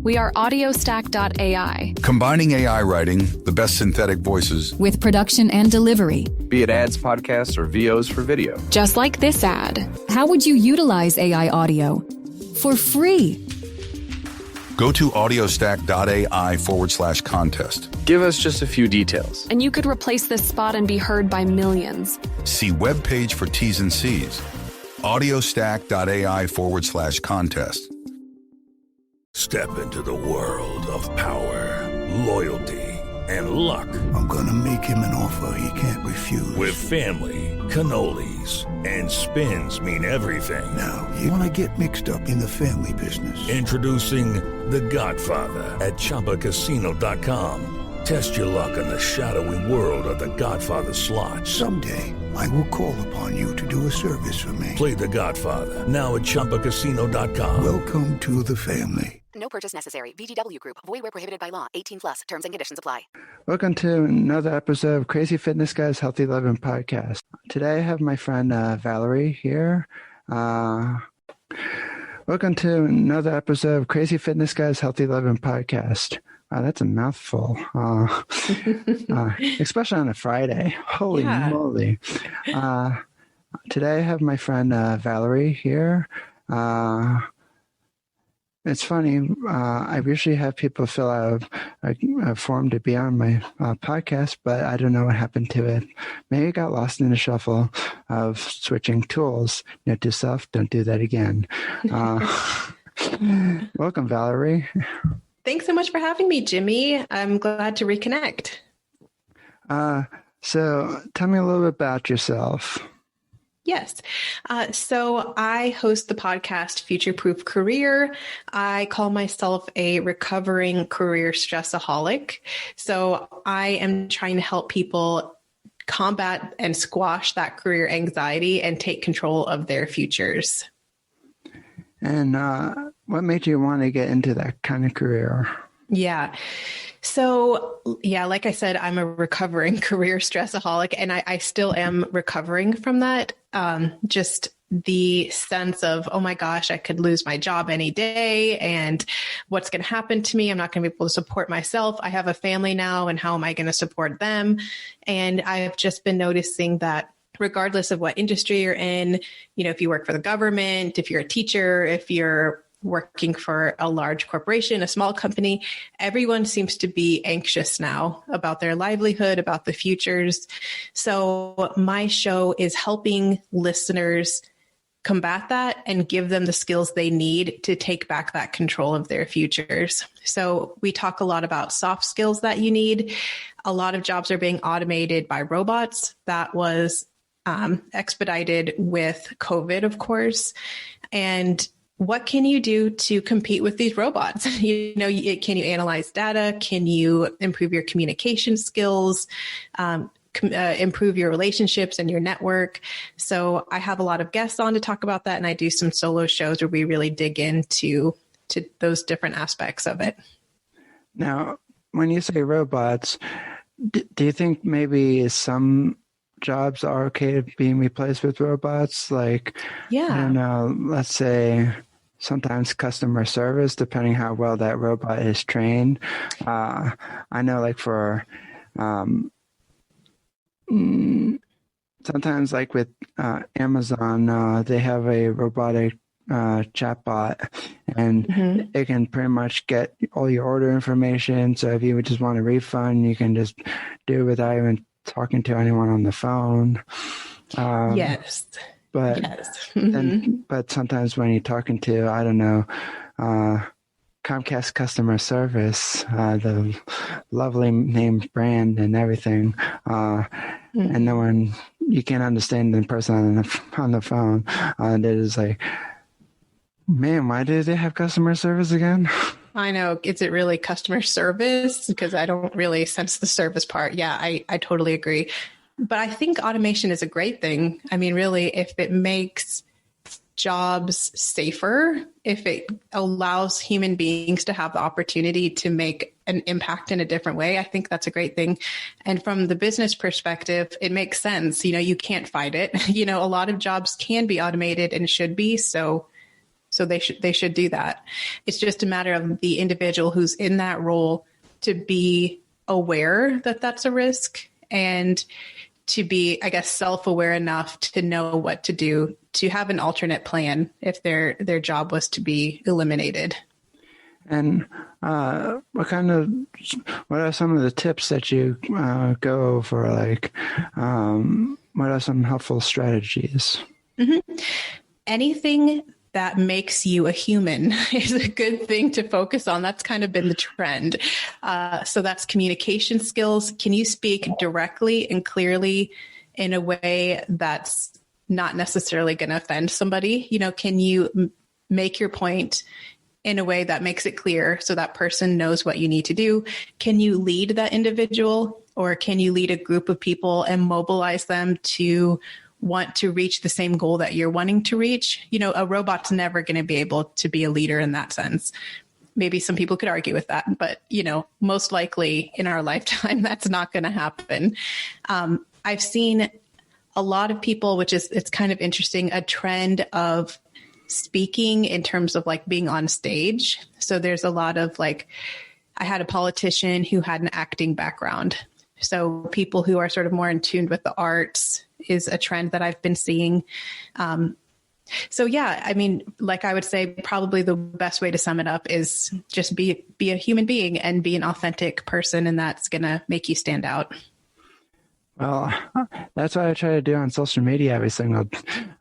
We are audiostack.ai. Combining AI writing, the best synthetic voices, with production and delivery. Be it ads, podcasts, or VOs for video. Just like this ad. How would you utilize AI audio? For free. Go to audiostack.ai/contest. Give us just a few details. And you could replace this spot and be heard by millions. See webpage for T's and C's. audiostack.ai/contest. Step into the world of power, loyalty, and luck. I'm gonna make him an offer he can't refuse. With family, cannolis, and spins mean everything. Now, you wanna get mixed up in the family business. Introducing The Godfather at ChumbaCasino.com. Test your luck in the shadowy world of The Godfather slot. Someday, I will call upon you to do a service for me. Play The Godfather, now at ChumbaCasino.com. Welcome to the family. No purchase necessary. VGW Group. Void where prohibited by law. 18+. Terms and conditions apply. Welcome to another episode of Crazy Fitness Guy's Healthy Living Podcast. Today I have my friend Valerie here. Welcome to another episode of Crazy Fitness Guy's Healthy Living Podcast. That's a mouthful, especially on a Friday. Holy moly. Today I have my friend Valerie here. It's funny. I usually have people fill out a form to be on my podcast, but I don't know what happened to it. Maybe it got lost in the shuffle of switching tools. Note to self, don't do that again. Welcome, Valerie. Thanks so much for having me, Jimmy. I'm glad to reconnect. So tell me a little bit about yourself. Yes. So I host the podcast Future Proof Career. I call myself a recovering career stressaholic. So I am trying to help people combat and squash that career anxiety and take control of their futures. And what made you want to get into that kind of career? Yeah. So, like I said, I'm a recovering career stressaholic, and I still am recovering from that. Just the sense of, oh my gosh, I could lose my job any day, and what's going to happen to me? I'm not going to be able to support myself. I have a family now, and how am I going to support them? And I've just been noticing that regardless of what industry you're in, if you work for the government, if you're a teacher, if you're working for a large corporation, a small company, everyone seems to be anxious now about their livelihood, about the futures. So my show is helping listeners combat that and give them the skills they need to take back that control of their futures. So we talk a lot about soft skills that you need. A lot of jobs are being automated by robots. That was expedited with COVID, of course. And what can you do to compete with these robots? Can you analyze data? Can you improve your communication skills? Improve your relationships and your network? So I have a lot of guests on to talk about that. And I do some solo shows where we really dig into those different aspects of it. Now, When you say robots, do you think maybe some jobs are okay being replaced with robots? Like, I don't know, let's say sometimes customer service, depending how well that robot is trained. I know like for sometimes like with Amazon, they have a robotic chatbot, and it can pretty much get all your order information. So if you would just want a refund, you can just do it without even talking to anyone on the phone. Yes. But but sometimes when you're talking to, I don't know, Comcast customer service, the lovely name brand and everything, and no one, you can't understand the person on the phone. It is like, man, why did they have customer service again? I know. Is it really customer service? Because I don't really sense the service part. Yeah, I totally agree. But I think automation is a great thing. I mean, really, if it makes jobs safer, if it allows human beings to have the opportunity to make an impact in a different way, I think that's a great thing. And from the business perspective, it makes sense. You can't fight it. A lot of jobs can be automated and should be. So So they should do that. It's just a matter of the individual who's in that role to be aware that that's a risk and to be, I guess, self-aware enough to know what to do, to have an alternate plan if their job was to be eliminated. And what are some of the tips that you go over? Like, what are some helpful strategies? Mm-hmm. Anything that makes you a human is a good thing to focus on. That's kind of been the trend. So that's communication skills. Can you speak directly and clearly in a way that's not necessarily going to offend somebody? Can you make your point in a way that makes it clear so that person knows what you need to do? Can you lead that individual, or can you lead a group of people and mobilize them to want to reach the same goal that you're wanting to reach? A robot's never going to be able to be a leader in that sense. Maybe some people could argue with that, but, most likely in our lifetime, that's not going to happen. I've seen a lot of people, it's kind of interesting, a trend of speaking in terms of like being on stage. So there's a lot of I had a politician who had an acting background. So people who are sort of more in tune with the arts is a trend that I've been seeing. So yeah, I mean, I would say probably the best way to sum it up is just be a human being and be an authentic person. And that's going to make you stand out. Well, that's what I try to do on social media every single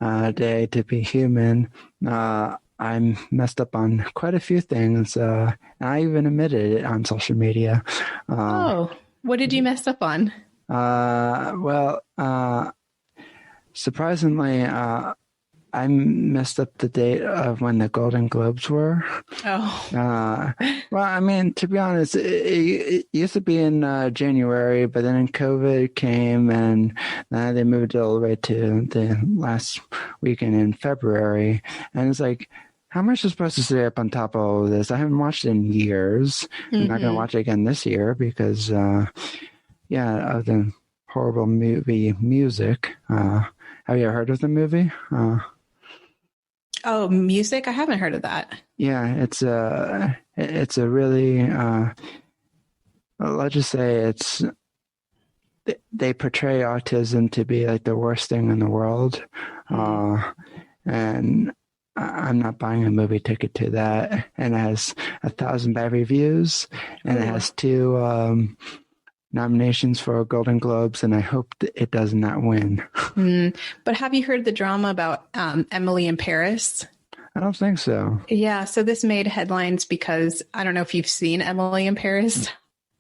day, to be human. I'm messed up on quite a few things. And I even admitted it on social media. What did you mess up on? Surprisingly, I messed up the date of when the Golden Globes were. Well, I mean, to be honest, it used to be in January, but then COVID came and they moved it all the way to the last weekend in February. And it's like, how am I supposed to stay up on top of all of this? I haven't watched it in years. Mm-hmm. I'm not going to watch it again this year because, of the horrible movie Music. Have you ever heard of the movie? Music? I haven't heard of that. Yeah, it's a really, let's just say they portray autism to be like the worst thing in the world. And I'm not buying a movie ticket to that. And it has 1,000 bad reviews, and it has 2 nominations for Golden Globes, and I hope it does not win. But have you heard the drama about Emily in Paris? I don't think so. Yeah, so this made headlines because I don't know if you've seen Emily in Paris.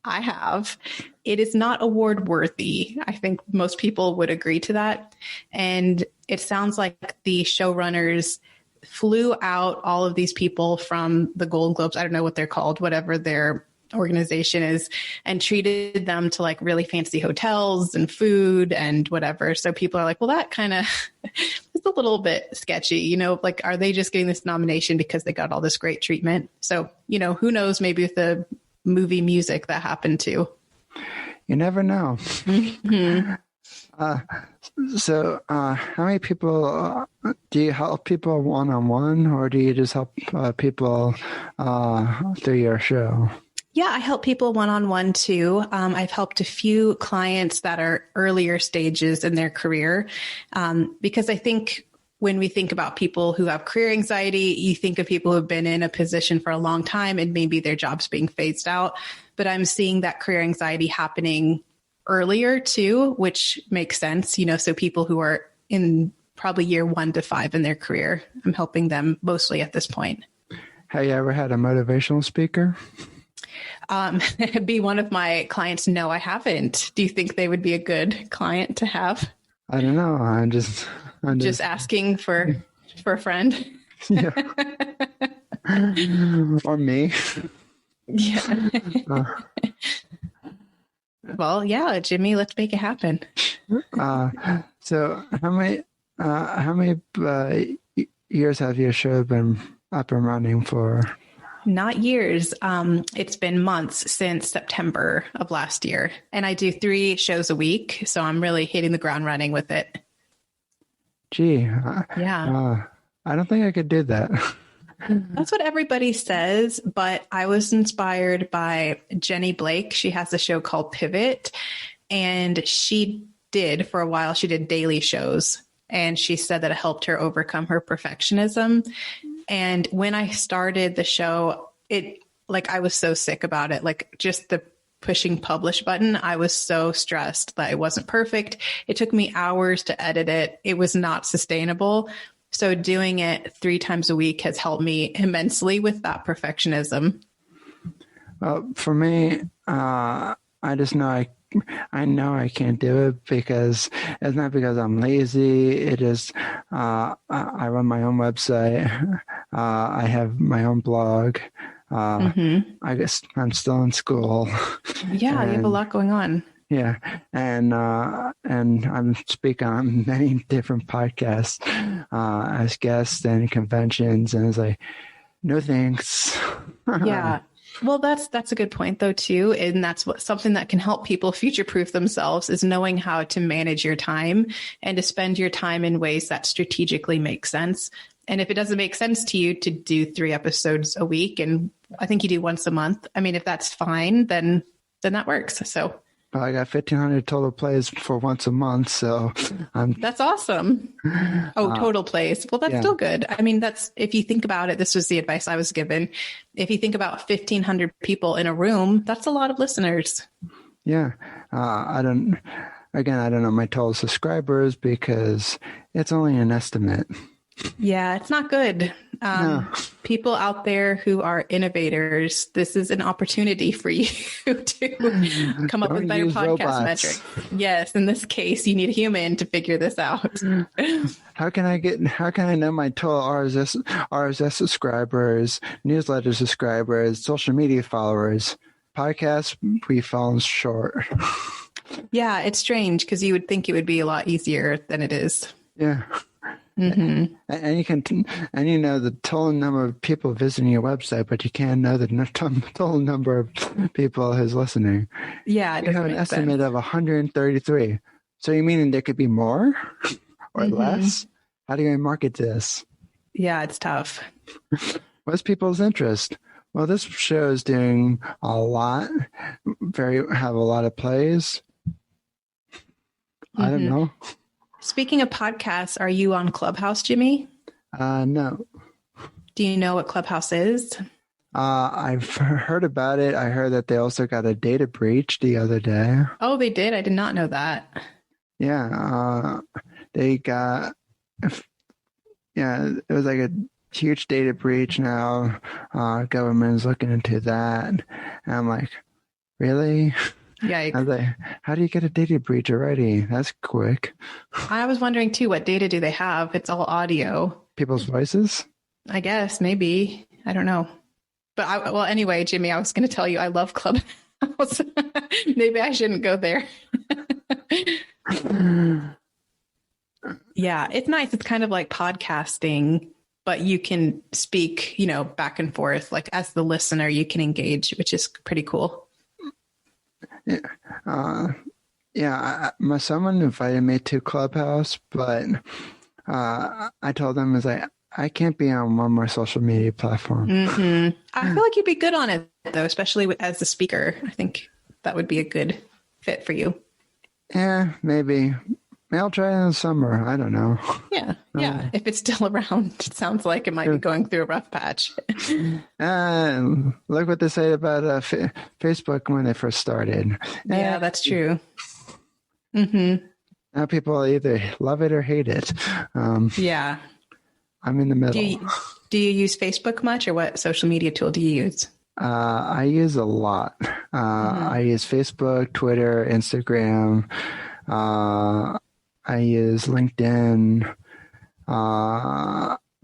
I have. It is not award worthy. I think most people would agree to that. And it sounds like the showrunners flew out all of these people from the Golden Globes. I don't know what they're called, whatever their organization is, and treated them to really fancy hotels and food and whatever. So people are like, well, that kind of is a little bit sketchy, are they just getting this nomination because they got all this great treatment? So, who knows, maybe with the movie Music that happened too. You never know. Mm-hmm. So how many people do you help people one-on-one, or do you just help people through your show? Yeah, I help people one-on-one too. I've helped a few clients that are earlier stages in their career, because I think when we think about people who have career anxiety, you think of people who've been in a position for a long time and maybe their job's being phased out. But I'm seeing that career anxiety happening earlier too, which makes sense, so people who are in probably year 1 to 5 in their career, I'm helping them mostly at this point. Have you ever had a motivational speaker? Be one of my clients? No, I haven't. Do you think they would be a good client to have? I don't know. I'm just asking for a friend. Yeah. Or me. Yeah. Well, yeah, Jimmy, let's make it happen. So how many years have your show been up and running for? Not years. It's been months since September of last year. And I do 3 shows a week. So I'm really hitting the ground running with it. Gee. Yeah. I don't think I could do that. That's what everybody says, but I was inspired by Jenny Blake. She has a show called Pivot, and she did for a while, she did daily shows, and she said that it helped her overcome her perfectionism. And when I started the show, I was so sick about it, like just the pushing publish button. I was so stressed that it wasn't perfect. It took me hours to edit it. It was not sustainable. So doing it 3 times a week has helped me immensely with that perfectionism. Well, for me, I just know I know I can't do it because it's not because I'm lazy. It is, I run my own website. I have my own blog. I guess I'm still in school. Yeah, you have a lot going on. Yeah, and I'm speaking on many different podcasts as guests and conventions, and it's like, no thanks. Yeah. Well, that's a good point though too, and that's something that can help people future-proof themselves is knowing how to manage your time and to spend your time in ways that strategically make sense. And if it doesn't make sense to you to do 3 episodes a week, and I think you do once a month, I mean, if that's fine, then that works. So. Well, I got 1,500 total plays for once a month, so that's awesome. Oh, total plays. Well, that's still good. I mean, if you think about it, this was the advice I was given. If you think about 1,500 people in a room, that's a lot of listeners. Yeah. I don't know my total subscribers because it's only an estimate. Yeah, it's not good. No. People out there who are innovators, this is an opportunity for you to come up with better podcast metrics. Yes, in this case, you need a human to figure this out. How can I know my total RSS subscribers, newsletter subscribers, social media followers? Podcasts, we fall short. Yeah, it's strange because you would think it would be a lot easier than it is. Yeah. Mm-hmm. And you know the total number of people visiting your website, but you can't know the total number of people who's listening. Yeah, you have an estimate of 133. So you mean there could be more or less? How do you market this? Yeah, it's tough. What's people's interest? Well, this show is doing a lot. Have a lot of plays. I don't know. Speaking of podcasts, are you on Clubhouse, Jimmy? No. Do you know what Clubhouse is? I've heard about it. I heard that they also got a data breach the other day. Oh, they did? I did not know that. Yeah. They got, it was like a huge data breach now. Government is looking into that. And I'm like, really? Yeah. I was like, how do you get a data breach already? That's quick. I was wondering too, what data do they have? It's all audio. People's voices? I guess, maybe. I don't know. But anyway, Jimmy, I was going to tell you I love Clubhouse. Maybe I shouldn't go there. Yeah, it's nice. It's kind of like podcasting, but you can speak, back and forth. Like as the listener, you can engage, which is pretty cool. Someone invited me to Clubhouse, but I told them I can't be on one more social media platform. Mm-hmm. I feel like you'd be good on it though, especially as the speaker. I think that would be a good fit for you. Yeah, maybe. Maybe I'll try it in the summer. I don't know. Yeah. If it's still around, it sounds like it might be going through a rough patch. Look what they say about Facebook when they first started. Yeah, that's true. Mm-hmm. Now people either love it or hate it. Yeah. I'm in the middle. Do you use Facebook much, or what social media tool do you use? I use a lot. I use Facebook, Twitter, Instagram. I use LinkedIn,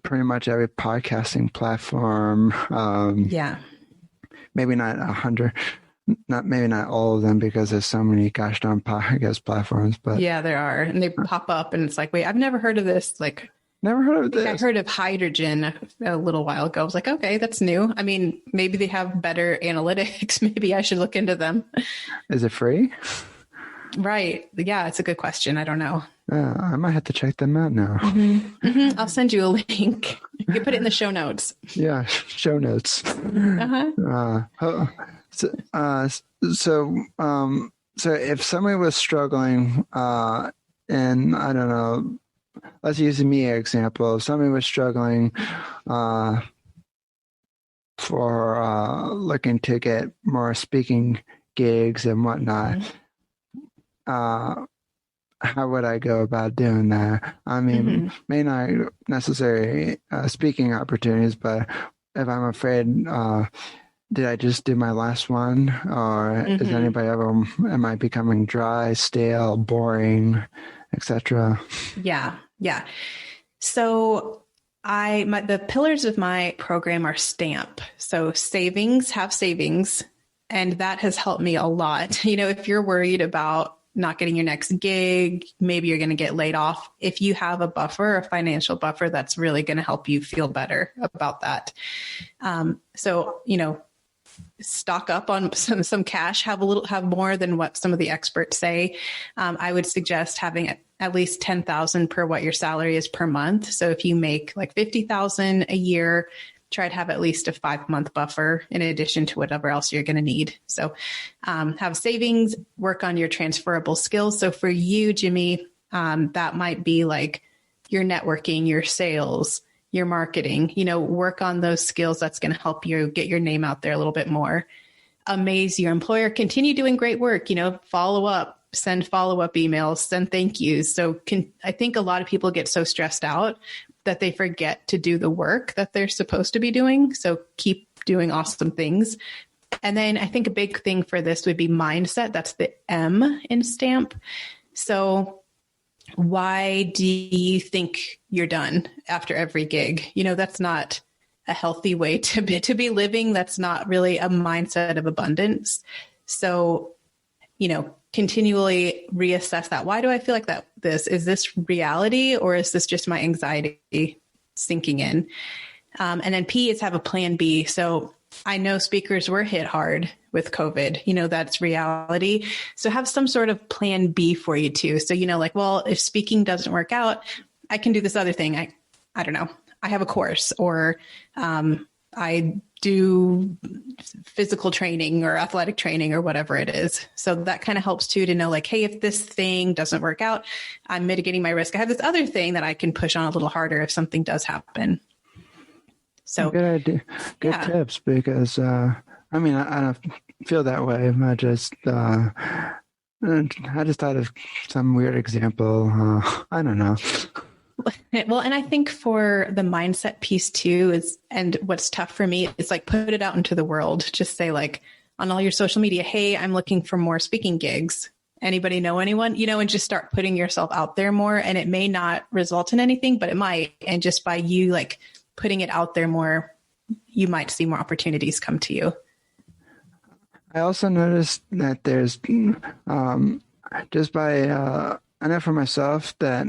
pretty much every podcasting platform. Maybe not 100, maybe not all of them because there's so many gosh darn podcast platforms. But yeah, there are, and they pop up, and it's like, wait, I've never heard of this. Like, never heard of this. I heard of hydrogen a little while ago. I was like, okay, that's new. I mean, maybe they have better analytics. Maybe I should look into them. Is it free? Right. Yeah, it's a good question. I don't know. I might have to check them out now. I'll send you a link. You can put it in the show notes. Yeah, show notes. So if somebody was struggling, and I don't know, let's use me as example. If somebody was struggling for looking to get more speaking gigs and whatnot, how would I go about doing that? I mean, may not necessarily speaking opportunities, but if I'm afraid, did I just do my last one? Or is anybody ever, am I becoming dry, stale, boring, etc.? Yeah. So the pillars of my program are STAMP. So have savings. And that has helped me a lot. If you're worried about not getting your next gig, maybe you're going to get laid off. If you have a financial buffer, that's really going to help you feel better about that. So, stock up on some cash, have more than what some of the experts say. I would suggest having at least 10,000 per what your salary is per month. So if you make like 50,000 a year, try to have at least a 5-month buffer in addition to whatever else you're going to need. So have savings, work on your transferable skills. So for you, Jimmy, that might be like your networking, your sales, your marketing, work on those skills. That's going to help you get your name out there a little bit more. Amaze your employer, continue doing great work, follow up, send follow-up emails, send thank yous. So I think a lot of people get so stressed out that they forget to do the work that they're supposed to be doing. So keep doing awesome things. And then I think a big thing for this would be mindset. That's the M in STAMP. So why do you think you're done after every gig? That's not a healthy way to be living. That's not really a mindset of abundance. So, continually reassess that. Why do I feel like is this reality, or is this just my anxiety sinking in? And then P is have a plan B. So I know speakers were hit hard with COVID, that's reality. So have some sort of plan B for you too. So, if speaking doesn't work out, I can do this other thing. I don't know. I have a course, or I do physical training or athletic training or whatever it is. So that kind of helps too, to know like, hey, if this thing doesn't work out, I'm mitigating my risk. I have this other thing that I can push on a little harder if something does happen. So good idea. Good tips, because I don't feel that way. I just thought of some weird example. I don't know. Well, and I think for the mindset piece too and what's tough for me is like, put it out into the world. Just say like on all your social media, hey, I'm looking for more speaking gigs. Anybody know anyone? And just start putting yourself out there more. And it may not result in anything, but it might. And just by you like putting it out there more, you might see more opportunities come to you. I also noticed that there's just by I know for myself that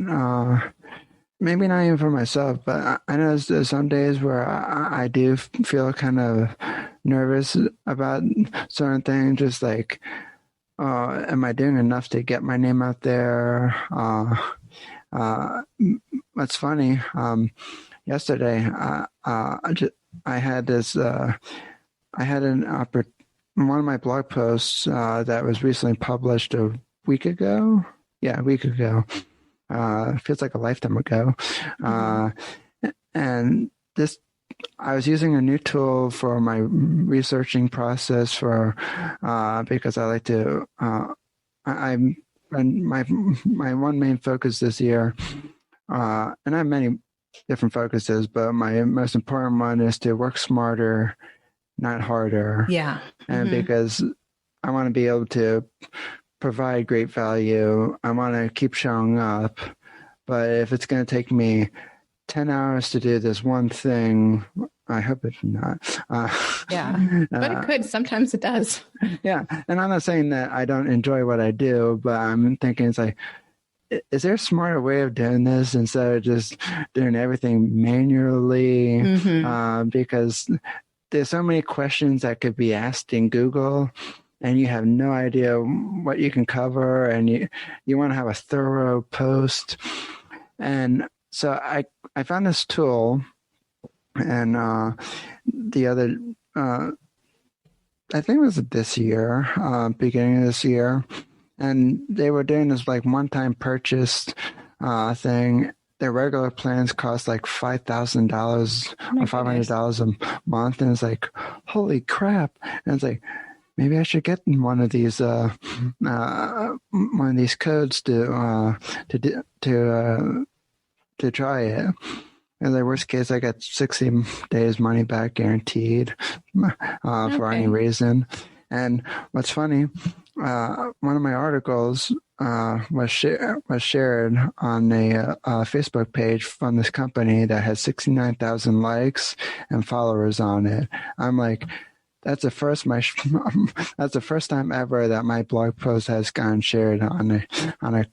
maybe not even for myself, but I know there's some days where I do feel kind of nervous about certain things, just like, am I doing enough to get my name out there? That's funny. Yesterday, I had this, one of my blog posts that was recently published a week ago. Yeah, a week ago. Feels like a lifetime ago. And I was using a new tool for my researching process because I like to, my one main focus this year, and I have many different focuses, but my most important one is to work smarter, not harder. Yeah. And because I want to be able to provide great value, I want to keep showing up. But if it's going to take me 10 hours to do this one thing, I hope it's not. Yeah, but it could. Sometimes it does. Yeah. And I'm not saying that I don't enjoy what I do, but I'm thinking it's like, is there a smarter way of doing this instead of just doing everything manually? Because there's so many questions that could be asked in Google and you have no idea what you can cover, and you want to have a thorough post. And so I found this tool, and the other, I think it was this year, beginning of this year, and they were doing this like one-time purchase thing. Their regular plans cost like $5,000 or $500 a month, and it's like, holy crap! And it's like, maybe I should get one of these codes to try it. In the worst case, I got 60 days money back guaranteed for any reason. And what's funny, one of my articles was shared on a Facebook page from this company that has 69,000 likes and followers on it. I'm like, that's the first time ever that my blog post has gotten shared on a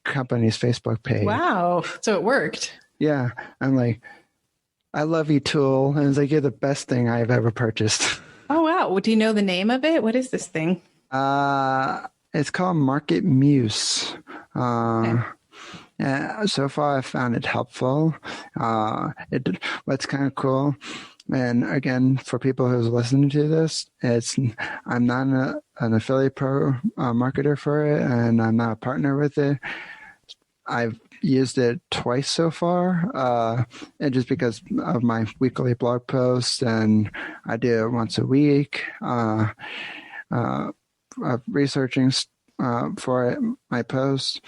company's Facebook page. Wow! So it worked. Yeah, I'm like, I love you, tool, and it's like, you're the best thing I've ever purchased. Oh wow! Do you know the name of it? What is this thing? It's called Market Muse. Yeah, so far I found it helpful. What's kind of cool, and again, for people who's listening to this, I'm not an affiliate marketer for it, and I'm not a partner with it. I've used it twice so far, and just because of my weekly blog posts, and I do it once a week, researching for it, my posts.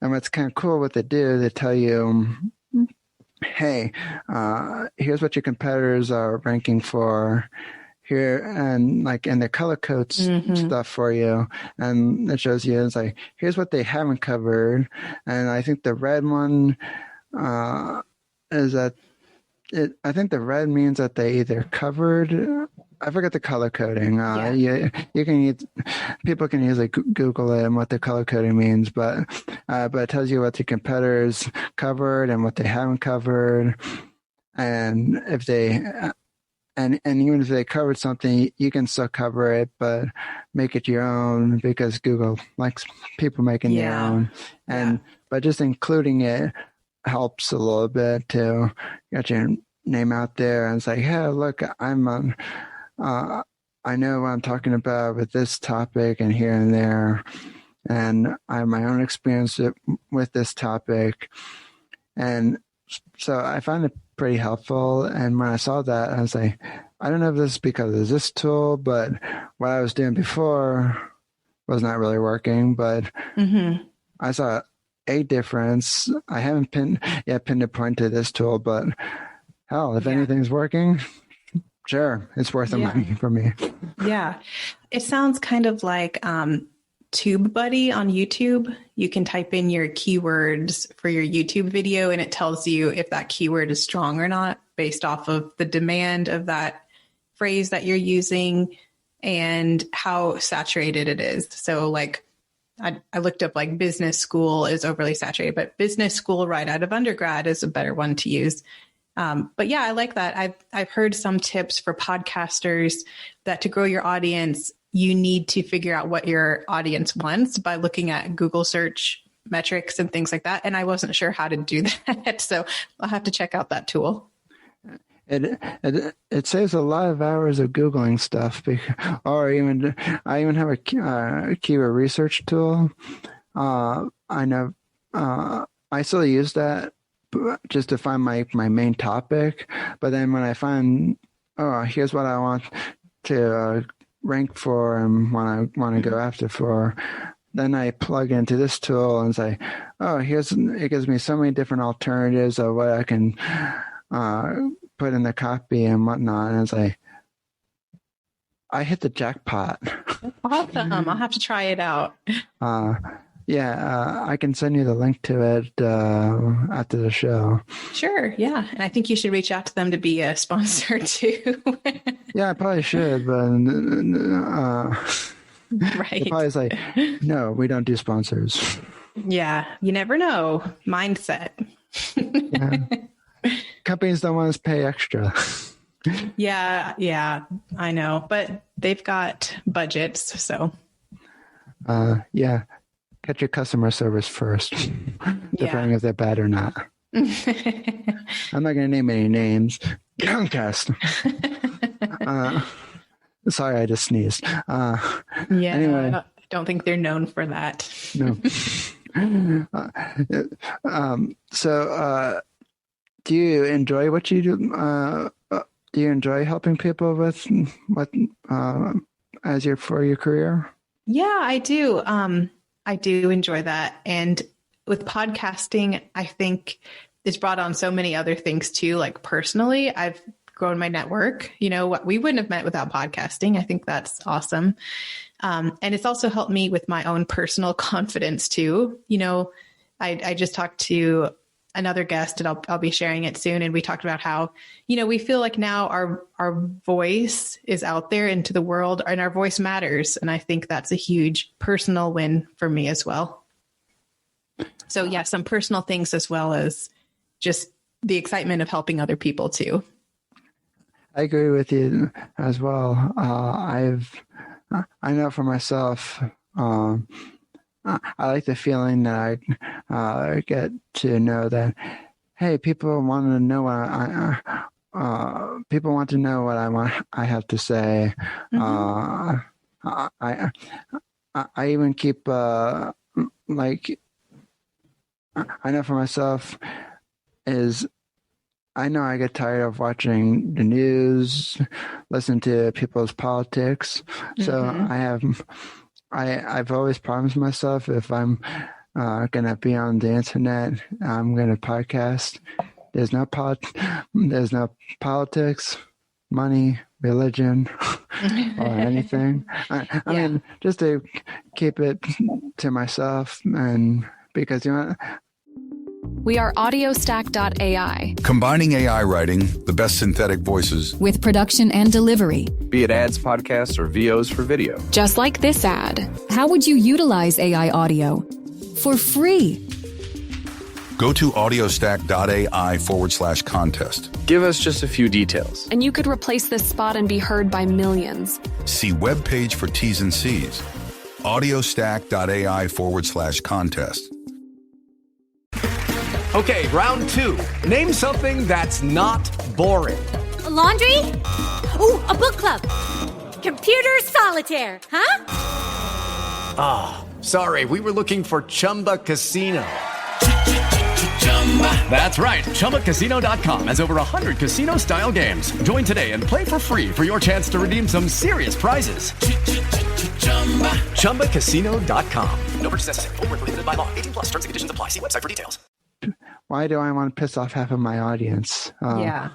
And what's kind of cool, what they do, they tell you, hey, here's what your competitors are ranking for here, and the color codes stuff for you, and it shows you, it's like, here's what they haven't covered. And I think the red one is that I think the red means that they either covered, I forget the color coding. People can easily Google it and what the color coding means, but it tells you what the competitors covered and what they haven't covered, and if they and even if they covered something, you can still cover it, but make it your own, because Google likes people making their own. But just including it helps a little bit to get your name out there, and it's like, hey, look, I'm on. I know what I'm talking about with this topic and here and there, and I have my own experience with this topic, and so I find it pretty helpful. And when I saw that, I was like, I don't know if this is because of this tool, but what I was doing before was not really working. But I saw a difference. I haven't pinned a point to this tool, but hell, if anything's working, sure, it's worth the money for me. Yeah. It sounds kind of like TubeBuddy on YouTube. You can type in your keywords for your YouTube video, and it tells you if that keyword is strong or not based off of the demand of that phrase that you're using and how saturated it is. So like I looked up like business school is overly saturated, but business school right out of undergrad is a better one to use. But yeah, I like that. I've heard some tips for podcasters that to grow your audience, you need to figure out what your audience wants by looking at Google search metrics and things like that. And I wasn't sure how to do that. So I'll have to check out that tool. It saves a lot of hours of Googling stuff, I even have a keyword research tool. I know I still use that just to find my main topic. But then when I find, here's what I want to rank for and want to go after for, then I plug into this tool and say, it gives me so many different alternatives of what I can put in the copy and whatnot. And it's like, I hit the jackpot. Awesome. I'll have to try it out. I can send you the link to it after the show. Sure, yeah. And I think you should reach out to them to be a sponsor too. Yeah, I probably should, but right. Probably like, no, we don't do sponsors. Yeah, you never know. Mindset. Yeah. Companies don't want us to pay extra. Yeah, I know, but they've got budgets, so. Yeah. Get your customer service first, depending if they're bad or not. I'm not going to name any names. Comcast. Sorry, I just sneezed. Anyway, I don't think they're known for that. No. Do you enjoy what you do? Do you enjoy helping people with what for your career? Yeah, I do. I do enjoy that. And with podcasting, I think it's brought on so many other things too. Like personally, I've grown my network. We wouldn't have met without podcasting. I think that's awesome. And it's also helped me with my own personal confidence too. I just talked to another guest, and I'll be sharing it soon. And we talked about how, we feel like now our voice is out there into the world, and our voice matters. And I think that's a huge personal win for me as well. So yeah, some personal things as well as just the excitement of helping other people too. I agree with you as well. I know for myself, I like the feeling that I get to know that, hey, people want to know what I have to say. I even keep I know for myself I know I get tired of watching the news, listen to people's politics. So I've always promised myself if I'm going to be on the internet, I'm going to podcast. There's no politics, money, religion, or anything. I mean, just to keep it to myself, and because We are audiostack.ai. Combining AI writing, the best synthetic voices, with production and delivery. Be it ads, podcasts, or VOs for video. Just like this ad. How would you utilize AI audio? For free. Go to audiostack.ai/contest. Give us just a few details. And you could replace this spot and be heard by millions. See webpage for T's and C's. audiostack.ai/contest. Okay, round two. Name something that's not boring. A laundry? Ooh, a book club. Computer solitaire, huh? Ah, sorry, we were looking for Chumba Casino. That's right, ChumbaCasino.com has over 100 casino-style games. Join today and play for free for your chance to redeem some serious prizes. ChumbaCasino.com. No purchase necessary. Void where prohibited by law. 18+. Terms and conditions apply. See website for details. Why do I want to piss off half of my audience? Yeah.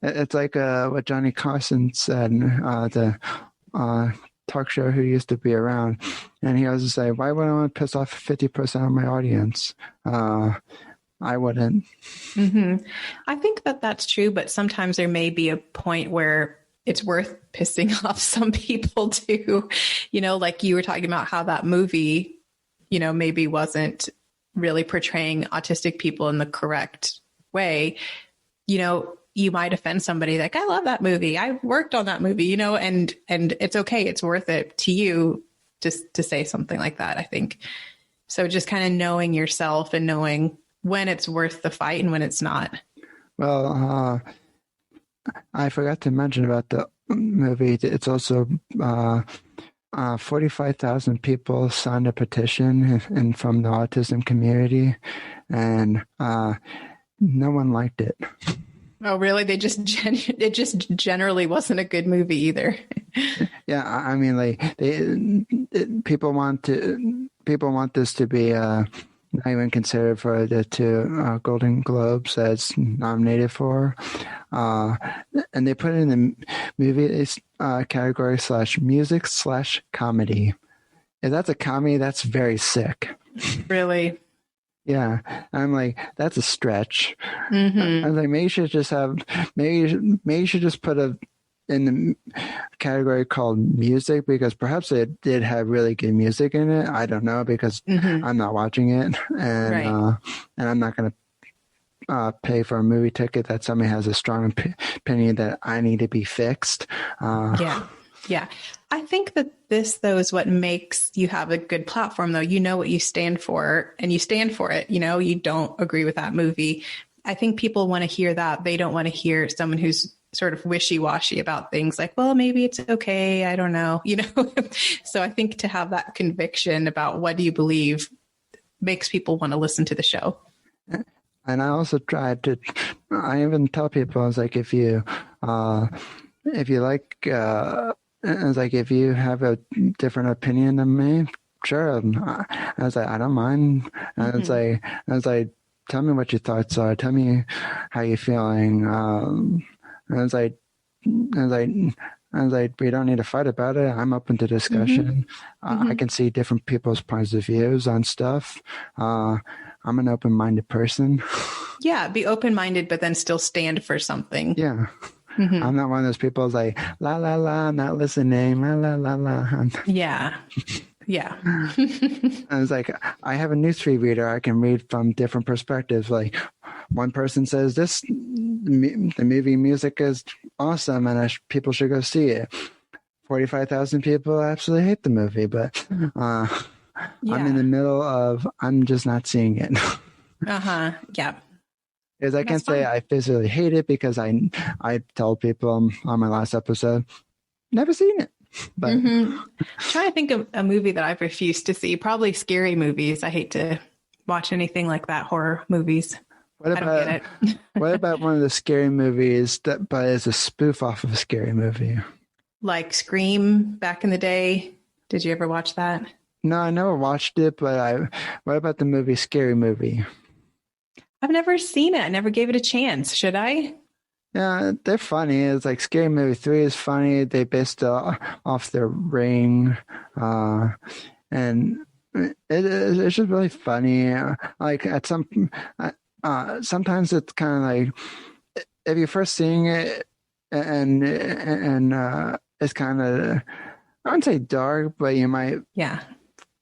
It's like what Johnny Carson said, the talk show who used to be around. And he always would say, why would I want to piss off 50% of my audience? I wouldn't. Mm-hmm. I think that's true, but sometimes there may be a point where it's worth pissing off some people too. Like you were talking about how that movie, maybe wasn't really portraying autistic people in the correct way. You might offend somebody like, I love that movie. I worked on that movie, and it's okay. It's worth it to you just to say something like that, I think. So just kind of knowing yourself and knowing when it's worth the fight and when it's not. Well, I forgot to mention about the movie. It's also 45,000 people signed a petition and from the autism community, and no one liked it. Oh, really? It just generally wasn't a good movie either. Yeah, I mean, people want this to be not even considered for the two Golden Globes that it's nominated for, and they put it in the movie category /music/comedy. If that's a comedy, that's very sick. Really? Yeah, I'm like, that's a stretch. Mm-hmm. I'm like, maybe you should just put it in the category called music, because perhaps it did have really good music in it. I don't know, because I'm not watching it, and I'm not going to pay for a movie ticket that somebody has a strong opinion that I need to be fixed. Yeah. I think that this, though, is what makes you have a good platform, though. You know what you stand for and you stand for it. You know, you don't agree with that movie. I think people want to hear that. They don't want to hear someone who's sort of wishy-washy about things like, well, maybe it's okay. I don't know, you know? So I think to have that conviction about what do you believe makes people want to listen to the show. And I also I even tell people, I was like, if you like, it's like, if you have a different opinion than me, sure. I was like, I don't mind. And I was like, tell me what your thoughts are. Tell me how you're feeling. And I was like, we don't need to fight about it. I'm open to discussion. I can see different people's points of views on stuff. I'm an open-minded person. Yeah, be open-minded, but then still stand for something. Yeah. I'm not one of those people who's like, la, la, la, I'm not listening, la, la, la, la. Yeah. Yeah. I was like, I have a newsfeed reader. I can read from different perspectives. Like, one person says the movie music is awesome and people should go see it. 45,000 people absolutely hate the movie, but I'm in the middle of, I'm just not seeing it. Yeah. Because I can't say I physically hate it, because I told people on my last episode, never seen it. But I'm trying to think of a movie that I've refused to see. Probably scary movies. I hate to watch anything like that, horror movies. I don't get it. What about one of the scary movies but is a spoof off of a scary movie? Like Scream back in the day. Did you ever watch that? No, I never watched it, but what about the movie Scary Movie? I've never seen it. I never gave it a chance. Should I? Yeah, they're funny. It's like Scary Movie 3 is funny. They based it off The Ring. And it's just really funny. Like at sometimes it's kind of like, if you're first seeing it and it's kind of, I wouldn't say dark, but you might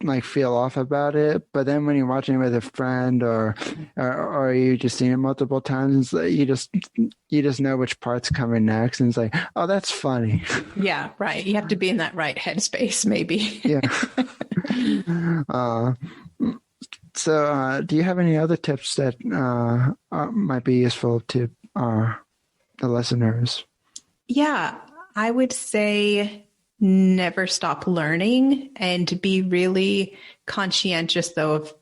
like feel off about it. But then when you're watching it with a friend or you just seen it multiple times, you just know which part's coming next, and it's like, oh, that's funny. Yeah, right. You have to be in that right headspace, maybe. Yeah. So do you have any other tips that might be useful to the listeners? Yeah, I would say never stop learning, and to be really conscientious, though, of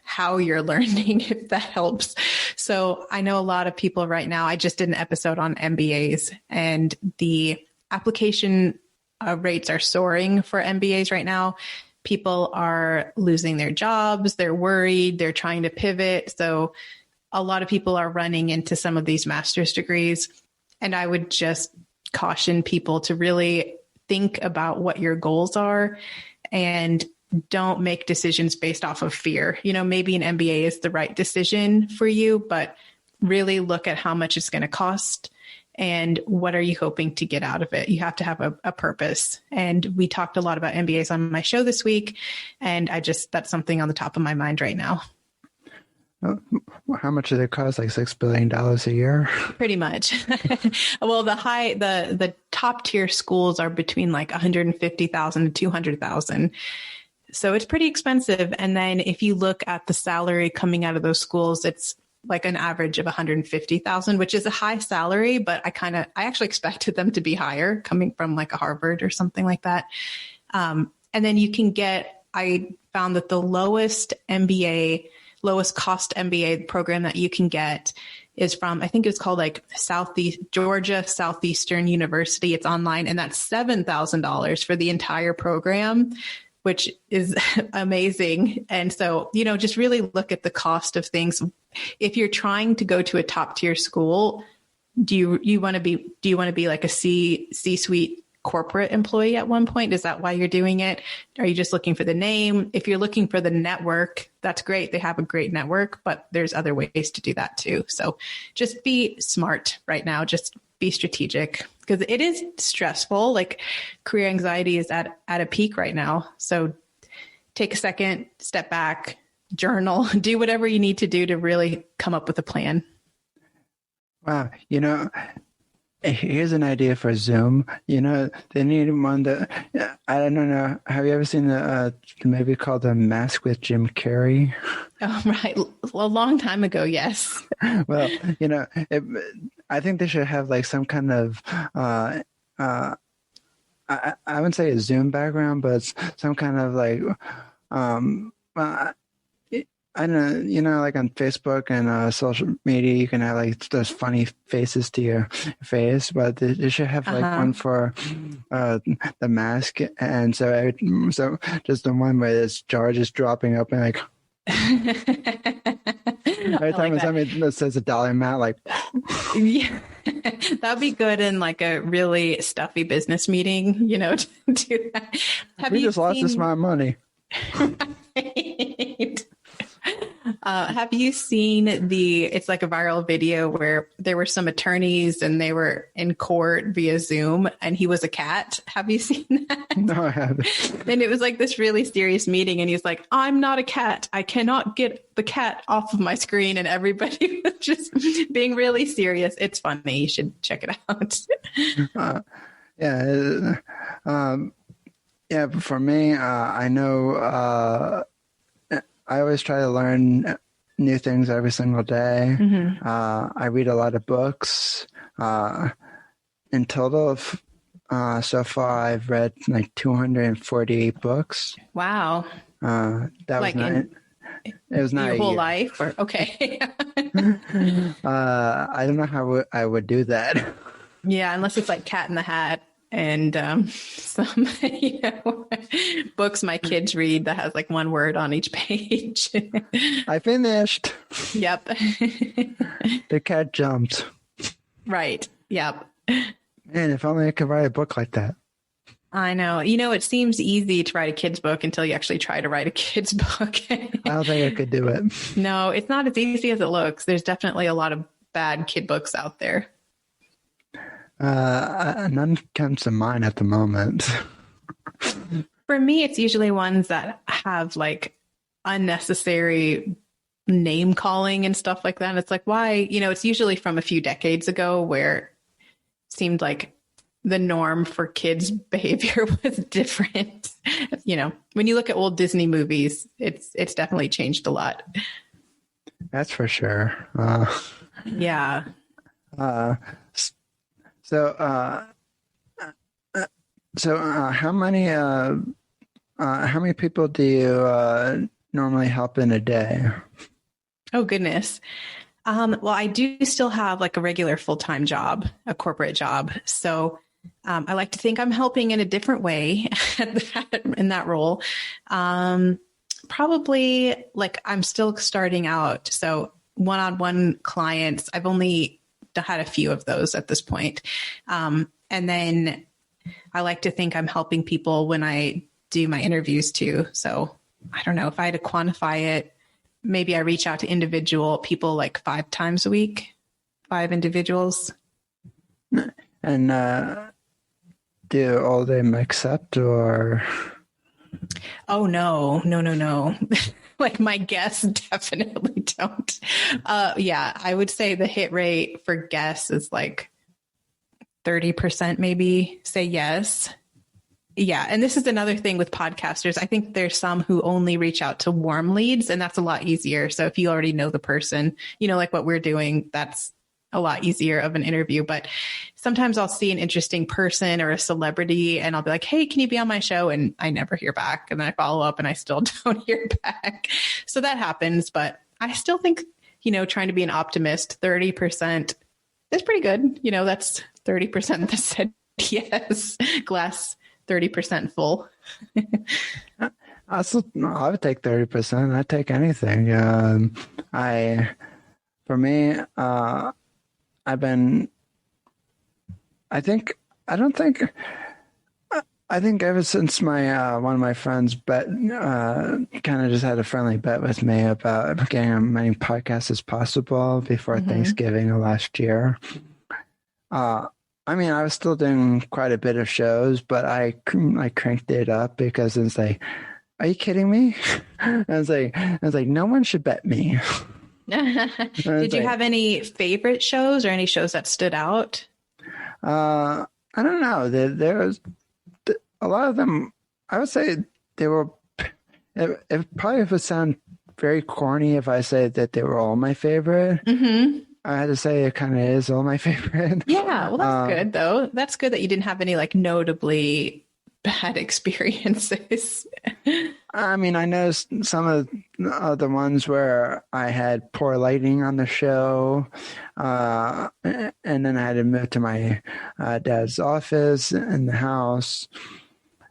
how you're learning, if that helps. So I know a lot of people right now, I just did an episode on MBAs, and the application rates are soaring for MBAs right now. People are losing their jobs. They're worried. They're trying to pivot. So a lot of people are running into some of these master's degrees. And I would just caution people to really think about what your goals are and don't make decisions based off of fear. You know, maybe an MBA is the right decision for you, but really look at how much it's going to cost and what are you hoping to get out of it. You have to have a purpose. And we talked a lot about MBAs on my show this week. And that's something on the top of my mind right now. How much do they cost? Like $6 billion a year? Pretty much. Well, the top tier schools are between like 150,000 to 200,000. So it's pretty expensive. And then if you look at the salary coming out of those schools, it's like an average of 150,000, which is a high salary, but I actually expected them to be higher coming from like a Harvard or something like that. And then I found that the lowest cost MBA program that you can get is from, I think it's called like Georgia Southeastern University. It's online, and that's $7,000 for the entire program, which is amazing. And so, just really look at the cost of things. If you're trying to go to a top tier school, do you want to be like a C-suite corporate employee at one point? Is that why you're doing it? Are you just looking for the name? If you're looking for the network, that's great. They have a great network, but there's other ways to do that too. So just be smart right now. Just be strategic, because it is stressful. Like career anxiety is at a peak right now. So take a second, step back, journal, do whatever you need to do to really come up with a plan. Wow. Here's an idea for Zoom. They need one that, I don't know. Have you ever seen the movie called The Mask with Jim Carrey? Oh, right. A long time ago, yes. Well, I think they should have like some kind of, I wouldn't say a Zoom background, but it's some kind of like, I don't know, like on Facebook and social media, you can have like those funny faces to your face, but they should have like one for the mask. And so just the one where this jar just dropping open, like every time something that says a dollar amount, like yeah, that'd be good in like a really stuffy business meeting, to do that. We just lost this amount of money. Right. Have you seen it's like a viral video where there were some attorneys and they were in court via Zoom and he was a cat? Have you seen that? No, I haven't. And it was like this really serious meeting and he's like, I'm not a cat. I cannot get the cat off of my screen. And everybody was just being really serious. It's funny. You should check it out. Yeah, but for me, I know I always try to learn new things every single day. Mm-hmm. I read a lot of books. In total, so far, I've read like 248 books. Wow. That like was not. It was not your a whole year. life, or okay. I don't know how I would do that. Yeah, unless it's like Cat in the Hat and some books my kids read that has like one word on each page. I finished. Yep. The cat jumped. Right. Yep. Man, if only I could write a book like that. I know. It seems easy to write a kid's book until you actually try to write a kid's book. I don't think I could do it. No, it's not as easy as it looks. There's definitely a lot of bad kid books out there. None comes to mind at the moment. For me, it's usually ones that have like unnecessary name calling and stuff like that. And it's like, why? It's usually from a few decades ago where it seemed like the norm for kids' behavior was different. When you look at old Disney movies, it's definitely changed a lot. That's for sure. Yeah. So how many people do you normally help in a day? Oh, goodness. Well, I do still have like a regular full-time job, a corporate job. So I like to think I'm helping in a different way in that role. Probably like I'm still starting out. So one-on-one clients, I've only had a few of those at this point. And then I like to think I'm helping people when I do my interviews too. So I don't know if I had to quantify it. Maybe I reach out to individual people like 5 times a week, 5 individuals. And do all of them accept or? Oh, no. Like my guests definitely don't. Yeah, I would say the hit rate for guests is like 30% maybe say yes. Yeah. And this is another thing with podcasters. I think there's some who only reach out to warm leads, and that's a lot easier. So if you already know the person, like what we're doing, that's a lot easier of an interview. But sometimes I'll see an interesting person or a celebrity and I'll be like, hey, can you be on my show? And I never hear back. And then I follow up and I still don't hear back. So that happens. But I still think, trying to be an optimist, 30% is pretty good. That's 30% that said yes, glass 30% full. I would take 30%. I'd take anything. I think ever since my one of my friends kind of just had a friendly bet with me about getting as many podcasts as possible before Thanksgiving of last year. I was still doing quite a bit of shows, but I cranked it up because it's like, are you kidding me? I was like, no one should bet me. Did you have any favorite shows or any shows that stood out? I don't know. There was a lot of them. I would say they were. It probably would sound very corny if I say that they were all my favorite. Mm-hmm. I had to say it kind of is all my favorite. Yeah, well, that's good though. That's good that you didn't have any like notably bad experiences. I mean, I know some of the ones where I had poor lighting on the show, and then I had to move to my dad's office in the house.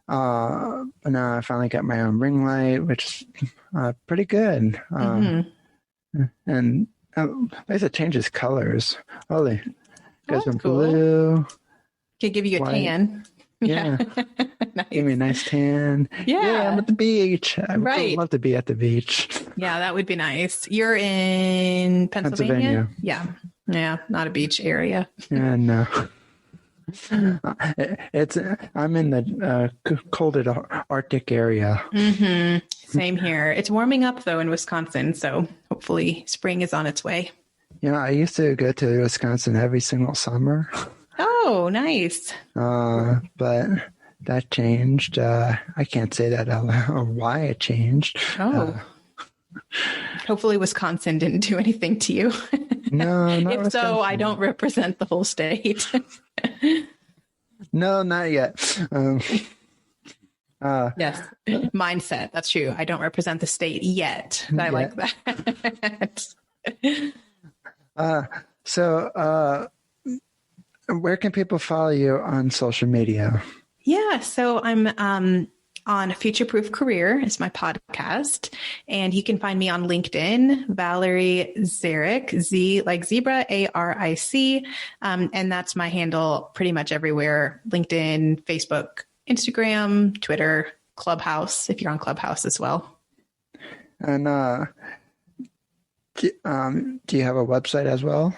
But now I finally got my own ring light, which is pretty good. And at least it changes colors. Holy, goes from cool. blue. Can give you a white. Tan. Yeah. Nice. Give me a nice tan. Yeah. I'm at the beach. I would Right. love to be at the beach. Yeah, that would be nice. You're in Pennsylvania? Yeah. Yeah, not a beach area. Yeah, no. I'm in the cold Arctic area. Mm-hmm. Same here. It's warming up though in Wisconsin, so hopefully spring is on its way. You know, I used to go to Wisconsin every single summer. Oh, nice. But that changed. I can't say that out loud or why it changed. Oh. Hopefully Wisconsin didn't do anything to you. No, not If Wisconsin. so, I don't represent the whole state. No, not yet. Yes. Mindset. That's true. I don't represent the state yet. I like that. So, where can people follow you on social media? Yeah. So I'm on Future Proof Career is my podcast. And you can find me on LinkedIn, Valerie Zaric, Z like zebra, ARIC. And that's my handle pretty much everywhere. LinkedIn, Facebook, Instagram, Twitter, Clubhouse, if you're on Clubhouse as well. And do you have a website as well?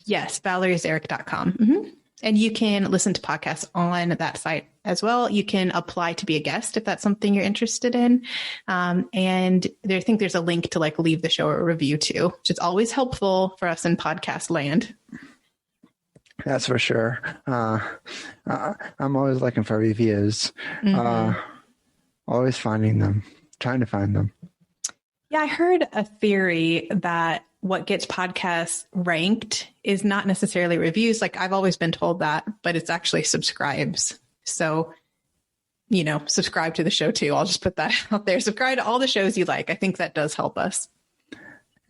Yes, valeriezaric.com. Mm-hmm. And you can listen to podcasts on that site as well. You can apply to be a guest if that's something you're interested in. And I think there's a link to like leave the show or a review too, which is always helpful for us in podcast land. That's for sure. I'm always looking for reviews. Mm-hmm. Always finding them, trying to find them. Yeah, I heard a theory that what gets podcasts ranked is not necessarily reviews. Like I've always been told that, but it's actually subscribes. So, you know, subscribe to the show too. I'll just put that out there. Subscribe to all the shows you like. I think that does help us.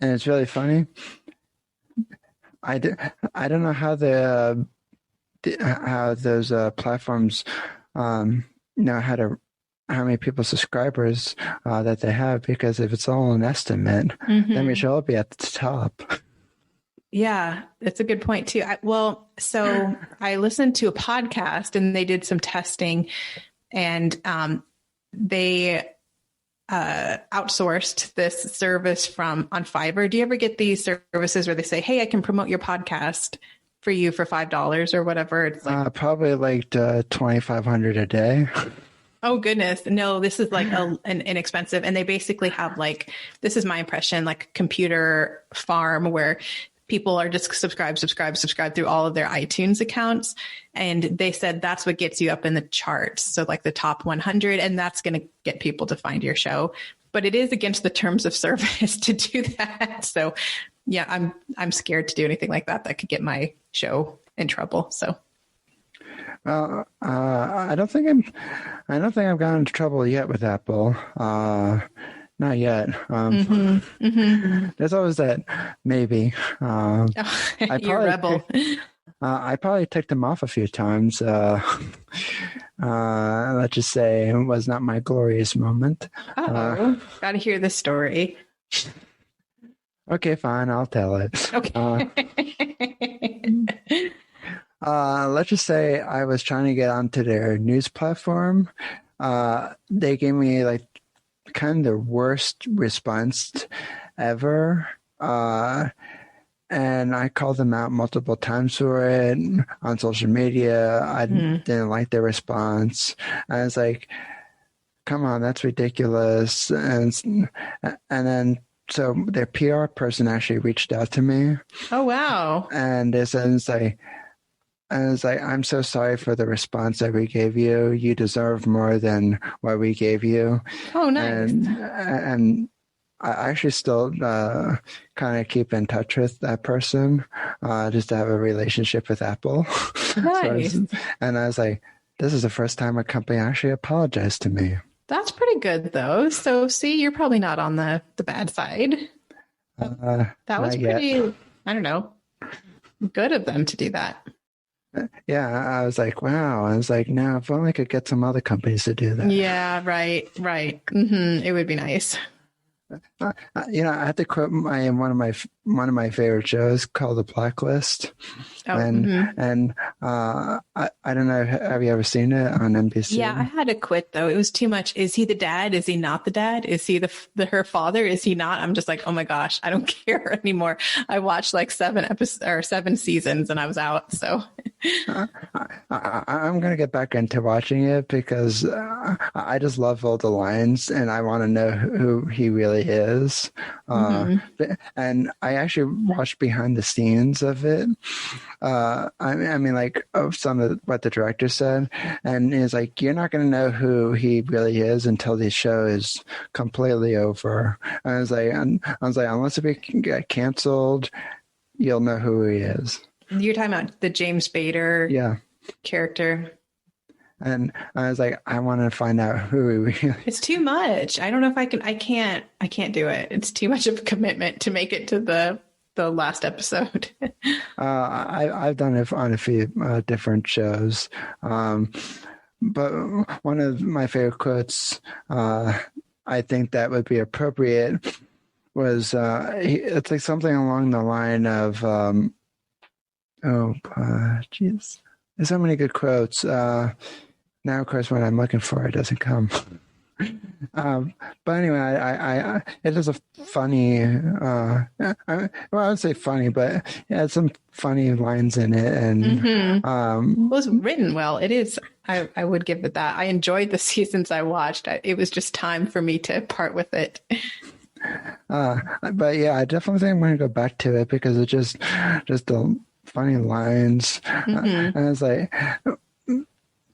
And it's really funny. I don't know how how those platforms know how many people subscribers that they have, because if it's all an estimate, then we should all be at the top. Yeah, that's a good point too. So I listened to a podcast and they did some testing, and they outsourced this service on Fiverr. Do you ever get these services where they say, "Hey, I can promote your podcast for you for $5 or whatever"? It's like probably like $2,500 a day. Oh goodness. No, this is like an inexpensive. And they basically have like, this is my impression, like a computer farm where people are just subscribe through all of their iTunes accounts. And they said that's what gets you up in the charts. So like the top 100, and that's going to get people to find your show. But it is against the terms of service to do that. So yeah, I'm scared to do anything like that. That could get my show in trouble. So. Well, I don't think I've gotten into trouble yet with Apple. Not yet. There's always that maybe. You're a rebel. I probably ticked them off a few times. Let's just say it was not my glorious moment. Got to hear the story. Okay, fine. I'll tell it. Okay. Let's just say I was trying to get onto their news platform. They gave me like kind of the worst response ever. And I called them out multiple times for it on social media. I didn't like their response. I was like, come on, that's ridiculous. And then so their PR person actually reached out to me. Oh, wow. And they said, I'm so sorry for the response that we gave you. You deserve more than what we gave you. Oh, nice. And I actually still kind of keep in touch with that person just to have a relationship with Apple. Nice. And I was like, this is the first time a company actually apologized to me. That's pretty good, though. So, see, you're probably not on the bad side. That was pretty, yet. I don't know, good of them to do that. Yeah, I was like, wow. I was like, now, if only I could get some other companies to do that. Yeah, right. Mm-hmm. It would be nice. I have to quote one of my favorite shows called The Blacklist, and I don't know, have you ever seen it on NBC? Yeah, I had to quit though. It was too much. Is he the dad? Is he not the dad? Is he her father? Is he not? I'm just like, oh my gosh, I don't care anymore. I watched like 7 seasons and I was out. So I'm gonna get back into watching it because I just love all the lines and I want to know who he really is. And I actually watched behind the scenes of it. I mean, like of some of what the director said, and it's like you're not going to know who he really is until the show is completely over. And I was like, unless it get canceled, you'll know who he is. You're talking about the James Spader character. And I was like, I want to find out who he really is. It's too much. I don't know if I can't do it. It's too much of a commitment to make it to the last episode. I've done it on a few different shows. But one of my favorite quotes, I think that would be appropriate was, it's like something along the line of, geez, there's so many good quotes. Now, of course, when I'm looking for it, doesn't come. But anyway, I it is a funny. I would say funny, but it had some funny lines in it, and it was written well. It is. I would give it that. I enjoyed the seasons I watched. It was just time for me to part with it. But yeah, I definitely think I'm going to go back to it because it's just the funny lines, and it's like.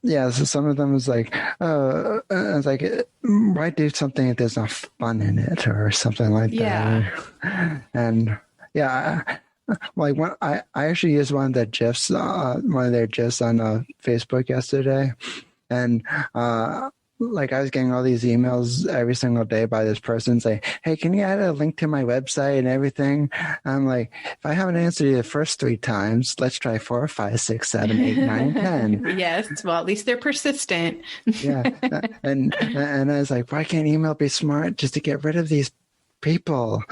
Yeah, so some of them was like, it's like, why do something if there's not fun in it or something like that? And yeah, like when I actually used one of their GIFs on Facebook yesterday, and like I was getting all these emails every single day by this person saying, hey, can you add a link to my website and everything? I'm like, if I haven't answered you the first 3 times, let's try 4, 5, 6, 7, 8, 9, 10. Yes. Well, at least they're persistent. Yeah. And I was like, why can't email be smart just to get rid of these people?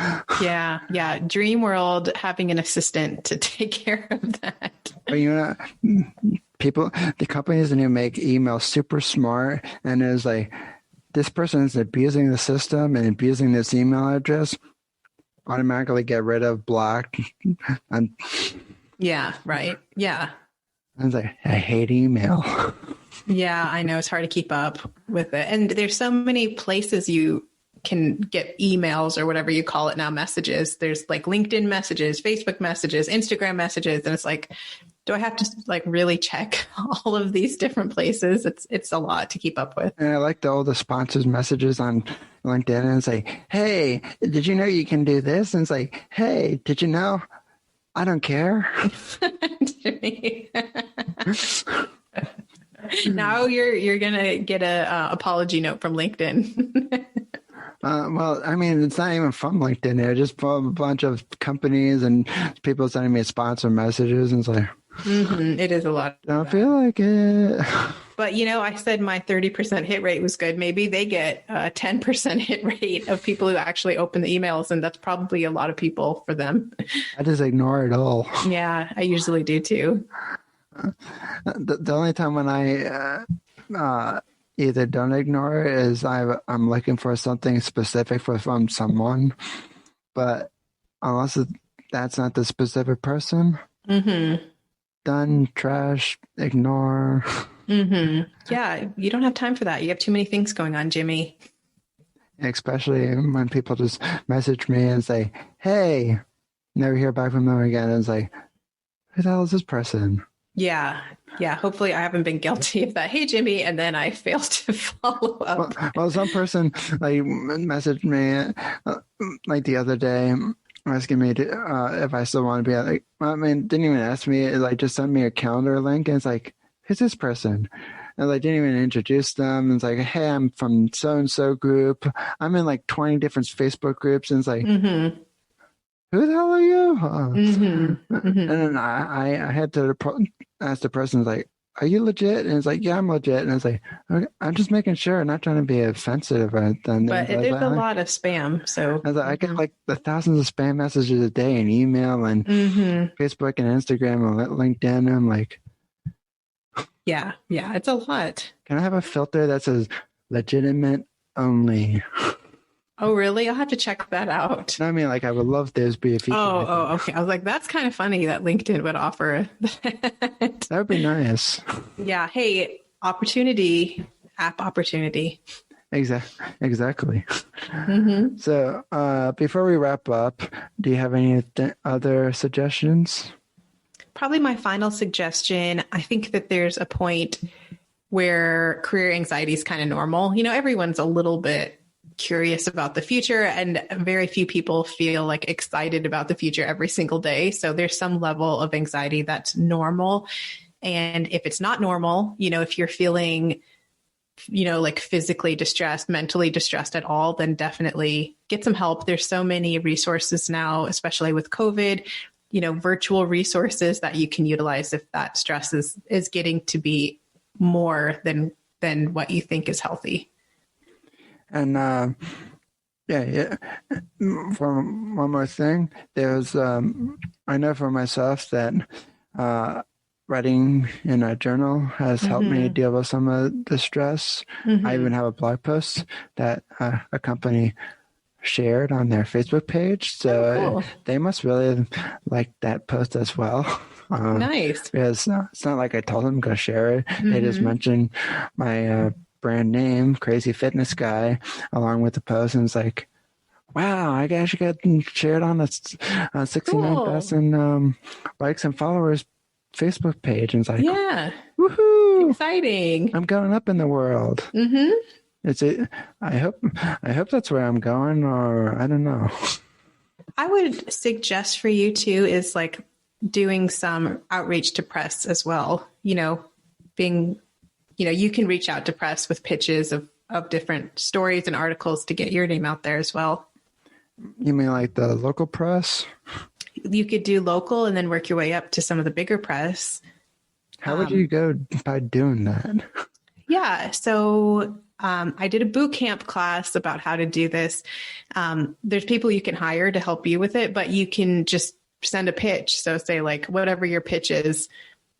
Yeah. Dream world having an assistant to take care of that. But the companies that make email super smart, and it's like, this person is abusing the system and abusing this email address, automatically get rid of, block. And yeah, right. Yeah. I was like, I hate email. Yeah, I know. It's hard to keep up with it. And there's so many places you can get emails or whatever you call it now, messages. There's like LinkedIn messages, Facebook messages, Instagram messages. And it's like, do I have to like really check all of these different places? It's a lot to keep up with. And I like all the sponsors messages on LinkedIn, and it's like, hey, did you know you can do this? And it's like, hey, did you know? I don't care. Now you're gonna get a apology note from LinkedIn. Well, I mean, it's not even from LinkedIn. They're just a bunch of companies and people sending me sponsor messages, and it's like, it is a lot. Don't feel like it. But, I said my 30% hit rate was good. Maybe they get a 10% hit rate of people who actually open the emails, and that's probably a lot of people for them. I just ignore it all. Yeah, I usually do too. The only time when I either don't ignore it is I'm looking for something specific from someone, but unless that's not the specific person, done, trash, ignore. Yeah, you don't have time for that. You have too many things going on, Jimmy. especially when people just message me and say, hey, never hear back from them again. And it's like, who the hell is this person? Yeah. Hopefully I haven't been guilty of that. Hey, Jimmy. And then I failed to follow up. Well, some person like messaged me like the other day asking me if I still want to be like, I mean, didn't even ask me, like just sent me a calendar link. And it's like, who's this person? And I didn't even introduce them. And it's like, hey, I'm from so-and-so group. I'm in like 20 different Facebook groups. And it's like, who the hell are you? And then I had to ask the person, like, are you legit? And it's like, yeah, I'm legit. And it's like, okay, I'm just making sure, not trying to be offensive. But there's a lot of spam. So I was like, I get like the thousands of spam messages a day in email and Facebook and Instagram and LinkedIn. And I'm like, yeah, it's a lot. Can I have a filter that says legitimate only? Oh, really? I'll have to check that out. I mean, like, I would love those be a feature. Oh, okay. I was like, that's kind of funny that LinkedIn would offer that. That would be nice. Yeah. Hey, app opportunity. Exactly. So before we wrap up, do you have any other suggestions? Probably my final suggestion. I think that there's a point where career anxiety is kind of normal. You know, everyone's a little bit curious about the future, and very few people feel like excited about the future every single day. So there's some level of anxiety that's normal. And if it's not normal, you know, if you're feeling, you know, like physically distressed, mentally distressed at all, then definitely get some help. There's so many resources now, especially with COVID, you know, virtual resources that you can utilize if that stress is getting to be more than what you think is healthy. And for one more thing, there's I know for myself that writing in a journal has helped me deal with some of the stress. I even have a blog post that a company shared on their Facebook page, so they must really like that post as well. Nice. Because it's not like I told them to go share it. They just mentioned my brand name, Crazy Fitness Guy, along with the post, and it's like, wow, I actually got shared on a 69,000 likes and followers Facebook page, and it's like, yeah, woohoo, exciting! I'm going up in the world. I hope that's where I'm going, or I don't know. I would suggest for you too is like doing some outreach to press as well. You know, you can reach out to press with pitches of different stories and articles to get your name out there as well. You mean like the local press? You could do local and then work your way up to some of the bigger press. How would you go by doing that? Yeah. So I did a boot camp class about how to do this. There's people you can hire to help you with it, but you can just send a pitch. So say like whatever your pitch is,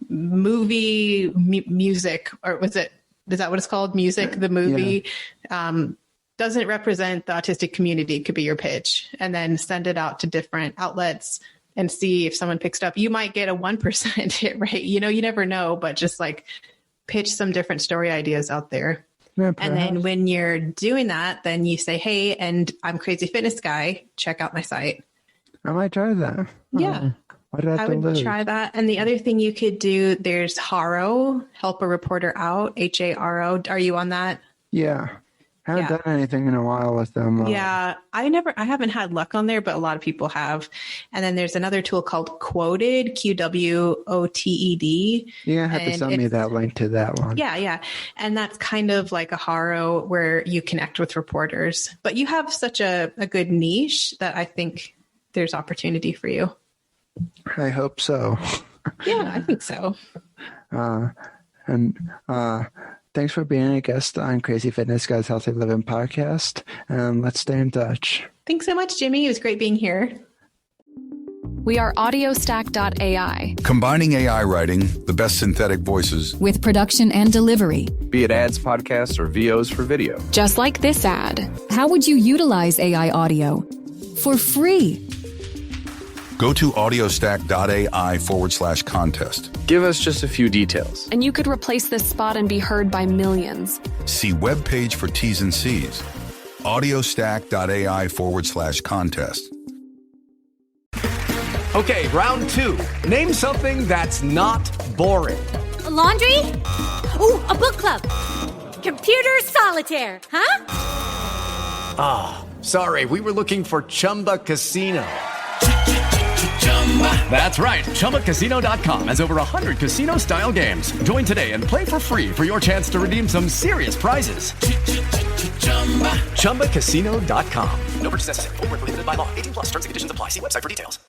movie, music, or is that what it's called? Music, the movie, doesn't represent the autistic community, could be your pitch, and then send it out to different outlets and see if someone picks it up. You might get a 1% hit rate, you know, you never know, but just like pitch some different story ideas out there. Yeah, and then when you're doing that, then you say, hey, and I'm Crazy Fitness Guy, check out my site. I might try that. Yeah. I would try that. And the other thing you could do, there's HARO, Help a Reporter Out, HARO. Are you on that? Yeah. I haven't done anything in a while with them. Yeah. I haven't had luck on there, but a lot of people have. And then there's another tool called Quoted, QWOTED. Yeah, have to send me that link to that one. Yeah. And that's kind of like a HARO where you connect with reporters. But you have such a good niche that I think there's opportunity for you. I hope so. Yeah, I think so. Thanks for being a guest on Crazy Fitness Guy's Healthy Living podcast. Let's stay in touch. Thanks so much, Jimmy. It was great being here. We are audiostack.ai. Combining AI writing, the best synthetic voices, with production and delivery. Be it ads, podcasts, or VOs for video. Just like this ad. How would you utilize AI audio? For free. Go to audiostack.ai/contest. Give us just a few details. And you could replace this spot and be heard by millions. See webpage for T's and C's. audiostack.ai/contest. Okay, round 2. Name something that's not boring. A laundry? Ooh, a book club. Computer solitaire, huh? Ah, sorry, we were looking for Chumba Casino. That's right, ChumbaCasino.com has over 100 casino-style games. Join today and play for free for your chance to redeem some serious prizes. ChumbaCasino.com. No purchase necessary. Void where prohibited by law. 18+ terms and conditions apply. See website for details.